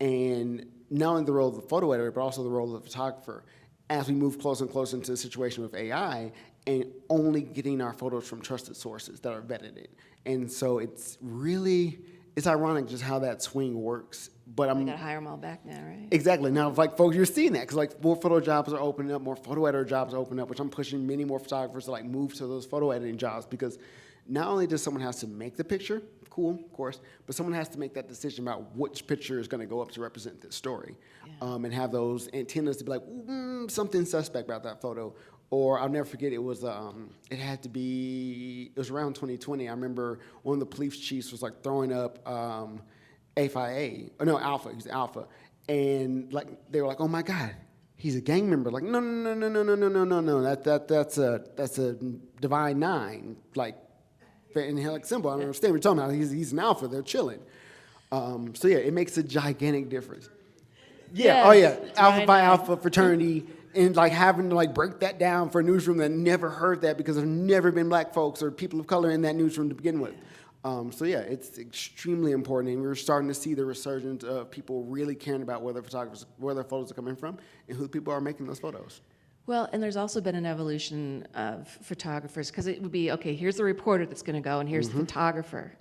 S2: And not only the role of the photo editor, but also the role of the photographer as we move closer and closer into the situation with AI and only getting our photos from trusted sources that are vetted in. And so it's ironic just how that swing works. But
S1: We got to hire them all back now, right?
S2: Exactly. Now, like, folks, you're seeing that because, like, more photo jobs are opening up, more photo editor jobs are opening up, which I'm pushing many more photographers to, like, move to those photo editing jobs because not only does someone have to make the picture, cool, of course, but someone has to make that decision about which picture is going to go up to represent this story and have those antennas to be like, something suspect about that photo. Or I'll never forget, it was around 2020. I remember one of the police chiefs was, like, throwing up Alpha, he was Alpha. And like they were like, oh my God, he's a gang member. Like, no, that's a Divine 9, like in like symbol. I don't understand what you're talking about. He's an Alpha, they're chilling. So yeah, it makes a gigantic difference. Yeah, oh yeah, Alpha
S1: Right
S2: Phi
S1: on.
S2: Alpha fraternity, and like having to like break that down for a newsroom that never heard that because there's never been black folks or people of color in that newsroom to begin with. So yeah, it's extremely important, and we're starting to see the resurgence of people really caring about where their photos are coming from, and who people are making those photos.
S1: Well, and there's also been an evolution of photographers, because it would be, okay, here's the reporter that's going to go, and here's the photographer.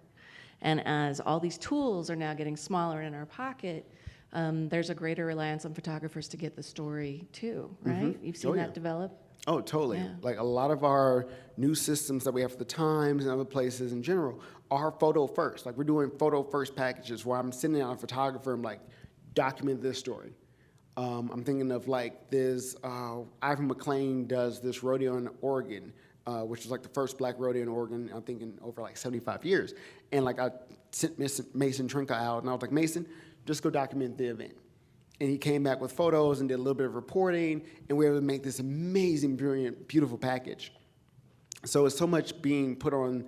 S1: And as all these tools are now getting smaller in our pocket, there's a greater reliance on photographers to get the story too, right? You've seen that develop?
S2: Oh, totally.
S1: Yeah.
S2: Like a lot of our news systems that we have for the Times and other places in general are photo first. Like we're doing photo first packages where I'm sending out a photographer and I'm like, document this story. I'm thinking of like this, Ivan McLean does this rodeo in Oregon, which is like the first black rodeo in Oregon, I think in over like 75 years. And like I sent Mason Trinka out and I was like, Mason, just go document the event. And he came back with photos and did a little bit of reporting, and we were able to make this amazing, brilliant, beautiful package. So it's so much being put on,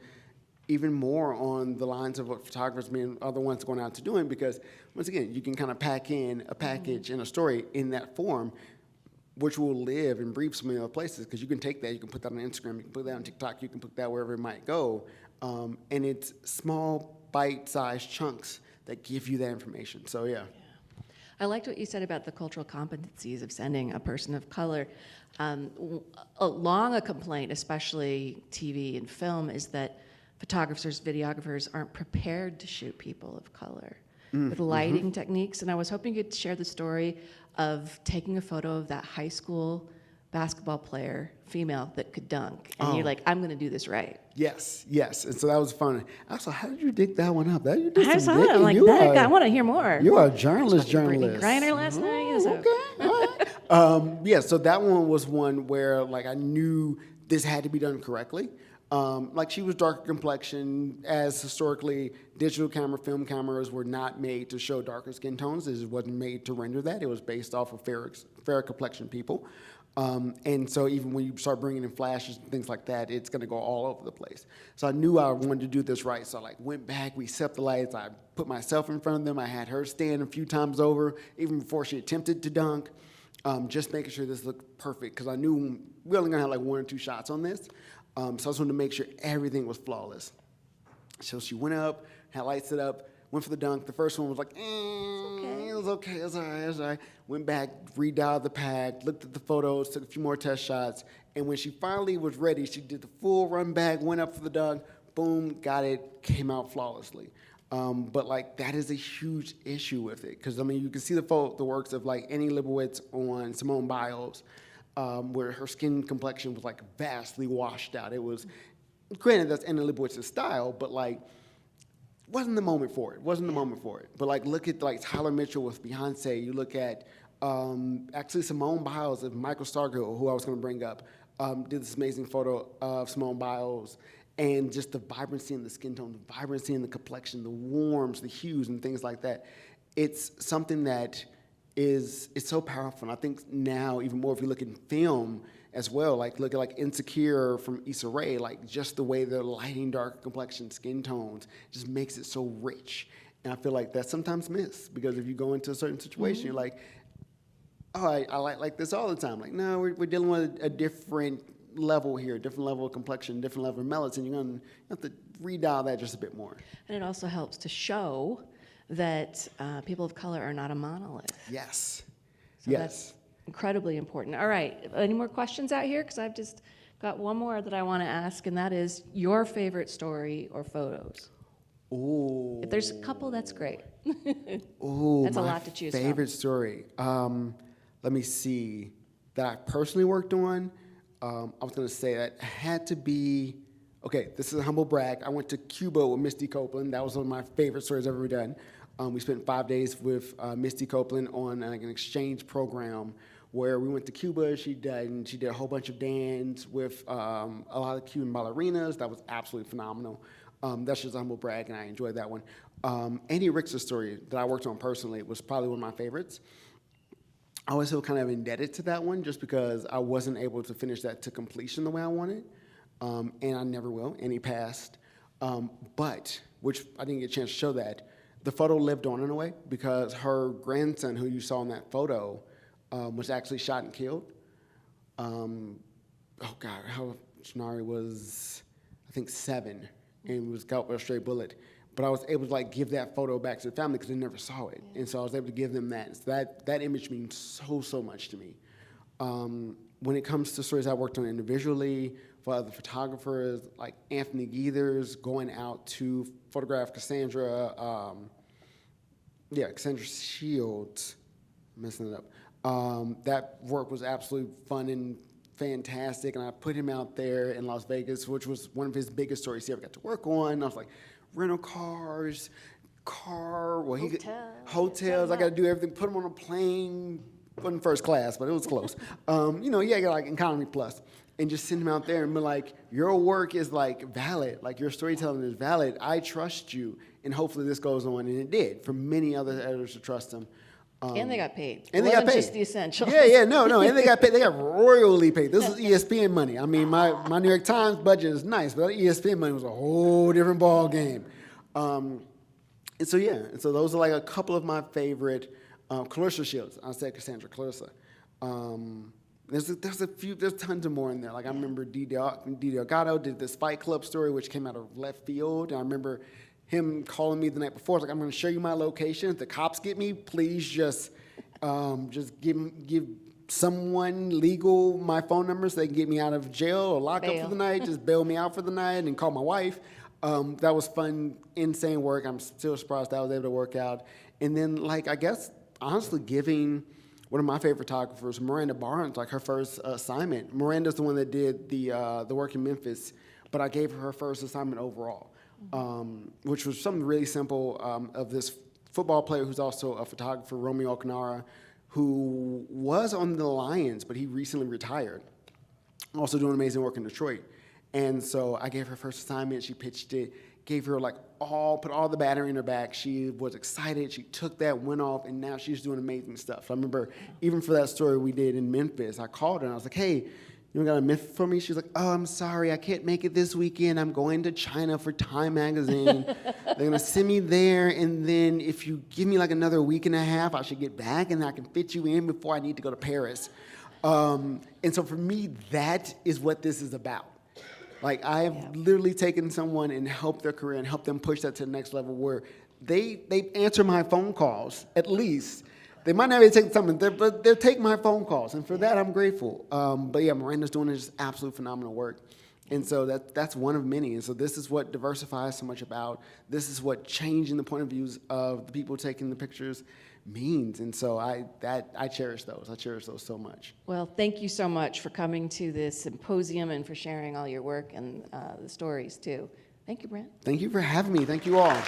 S2: even more on the lines of what photographers are the ones going out to doing, because once again, you can kind of pack in a package and a story in that form, which will live and breathe so many other places, because you can take that, you can put that on Instagram, you can put that on TikTok, you can put that wherever it might go, and it's small, bite-sized chunks that give you that information. So yeah.
S1: I liked what you said about the cultural competencies of sending a person of color. Long a complaint, especially TV and film, is that photographers, videographers aren't prepared to shoot people of color with lighting techniques. And I was hoping you could share the story of taking a photo of that high school basketball player, female, that could dunk. And you're like, I'm going to do this right.
S2: Yes. And so that was fun. Also, how did you dig that one up? That you did
S1: I
S2: some
S1: saw it. I'm like,
S2: digging.
S1: I want to hear more.
S2: You are a journalist.
S1: Brittany Griner last night. So.
S2: Okay. All right. Yeah, so that one was one where like I knew this had to be done correctly. Like she was darker complexion, as historically digital camera, film cameras were not made to show darker skin tones. It wasn't made to render that. It was based off of fair complexion people. And so even when you start bringing in flashes and things like that, it's going to go all over the place. So I knew I wanted to do this right. So I like went back, we set the lights, I put myself in front of them. I had her stand a few times over, even before she attempted to dunk, just making sure this looked perfect, because I knew we only going to have like 1 or 2 shots on this. So I just wanted to make sure everything was flawless. So she went up, had lights set up, went for the dunk. The first one was like, it was okay, it was all right. Went back, redialed the pad, looked at the photos, took a few more test shots, and when she finally was ready, she did the full run back, went up for the dunk, boom, got it, came out flawlessly. But like that is a huge issue with it, because I mean you can see the works of like Annie Leibovitz on Simone Biles, where her skin complexion was like vastly washed out. It was, granted that's Annie Leibovitz's style, but like wasn't the moment for it. But like look at like Tyler Mitchell with Beyonce. You look at actually Simone Biles of Michael Stargill, who I was going to bring up, did this amazing photo of Simone Biles. And just the vibrancy in the skin tone, the vibrancy in the complexion, the warms, the hues, and things like that. It's something that it's so powerful. And I think now, even more, if you look in film as well, like look at like Insecure from Issa Rae, like just the way they're lighting dark complexion, skin tones, just makes it so rich. And I feel like that's sometimes missed, because if you go into a certain situation, you're like, oh, I like this all the time. Like, no, we're dealing with a different level here, different level of complexion, different level of melatonin. You're going to have to redial that just a bit more.
S1: And it also helps to show that people of color are not a monolith.
S2: Yes.
S1: So that's incredibly important. All right, any more questions out here? Because I've just got one more that I want to ask, and that is your favorite story or photos.
S2: Ooh.
S1: If there's a couple, that's great.
S2: Ooh,
S1: that's a
S2: my
S1: lot to choose
S2: favorite story. Let me see. That I personally worked on. I was going to say that had to be, okay, this is a humble brag. I went to Cuba with Misty Copeland. That was one of my favorite stories I've ever done. We spent 5 days with Misty Copeland on an exchange program where we went to Cuba. She did a whole bunch of dance with a lot of Cuban ballerinas. That was absolutely phenomenal. That's just a humble brag, and I enjoyed that one. Andy Rick's story that I worked on personally was probably one of my favorites. I always feel kind of indebted to that one, just because I wasn't able to finish that to completion the way I wanted, and I never will, and he passed. But, which I didn't get a chance to show that, the photo lived on in a way because her grandson, who you saw in that photo, was actually shot and killed. Oh God, how Shinari was, I think 7, and was got with a stray bullet. But I was able to like give that photo back to the family because they never saw it, and so I was able to give them that. So that image means so much to me. When it comes to stories I worked on individually for other photographers, like Anthony Geethers going out to photograph Cassandra, Cassandra Shields, I'm messing it up. That work was absolutely fun and fantastic, and I put him out there in Las Vegas, which was one of his biggest stories he ever got to work on. I was like, rental cars, hotels. I got to do everything. Put him on a plane. Wasn't first class, but it was close. I got like economy plus, and just send him out there and be like, your work is like valid, like your storytelling is valid. I trust you, and hopefully this goes on, and it did for many other editors to trust him.
S1: And they got paid.
S2: And
S1: It
S2: they got
S1: wasn't
S2: paid.
S1: just the essentials.
S2: No, and they got paid. They got royally paid. This is ESPN money. I mean, my New York Times budget is nice, but ESPN money was a whole different ball game. And so those are like a couple of my favorite. Clarissa Shields, I said Cassandra, Clarissa. There's tons of more in there. Like I remember Dee Delgado did this Fight Club story, which came out of left field. And I remember him calling me the night before. Like, I'm going to show you my location. If the cops get me, please just give someone legal my phone number so they can get me out of jail or locked up for the night. Just bail me out for the night and call my wife. That was fun, insane work. I'm still surprised I was able to work out. And then, like, I guess, honestly, giving one of my favorite photographers, Miranda Barnes, like her first assignment. Miranda's the one that did the work in Memphis, but I gave her first assignment overall, which was something really simple of this football player who's also a photographer, Romeo Okanara, who was on the Lions, but he recently retired, also doing amazing work in Detroit. And so I gave her first assignment, she pitched it, gave her put all the battery in her back. She was excited, she took that, went off, and now she's doing amazing stuff. So I remember, even for that story we did in Memphis, I called her and I was like, hey, you got a myth for me? She's like, oh, I'm sorry, I can't make it this weekend. I'm going to China for Time Magazine. They're gonna send me there, and then if you give me like another week and a half, I should get back and I can fit you in before I need to go to Paris. And so for me, that is what this is about. Like, I have literally taken someone and helped their career and helped them push that to the next level where they answer my phone calls, at least. They might not be taking something, but they'll take my phone calls, and for that, I'm grateful. But yeah, Miranda's doing just absolute phenomenal work. And so that's one of many. And so this is what Diversify is so much about. This is what changing the point of views of the people taking the pictures means. And so I cherish those. I cherish those so much.
S1: Well, thank you so much for coming to this symposium and for sharing all your work and the stories, too. Thank you, Brent.
S2: Thank you for having me. Thank you all.